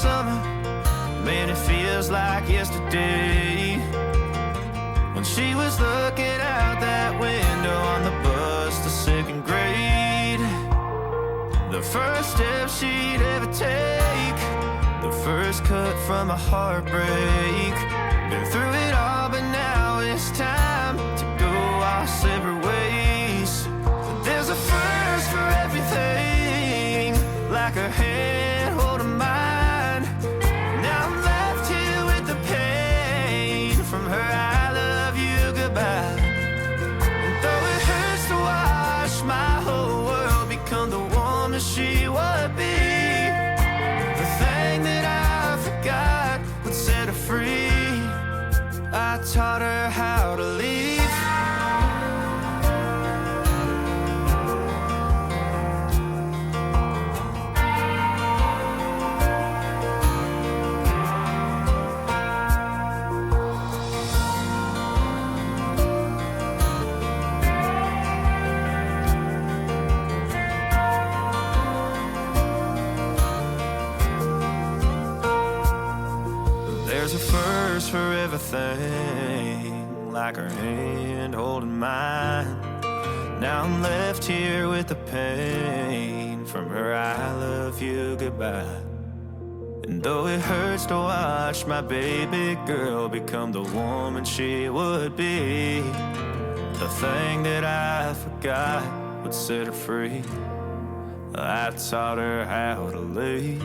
summer, man, it feels like yesterday, when she was looking out that window on the bus to second grade. The first step she'd ever take, the first cut from a heartbreak. Been through it all, but now it's time to go our separate ways. There's a first for everything, like her hand holding mine. Now I'm left here with the pain from her I love you goodbye. And though it hurts to watch my whole world become the woman she would be, the thing that I forgot would set her free. I taught her how to leave. There's a first for everything, like her hand holding mine. Now I'm left here with the pain from her I love you goodbye. And though it hurts to watch my baby girl become the woman she would be, the thing that I forgot would set her free. I taught her how to leave.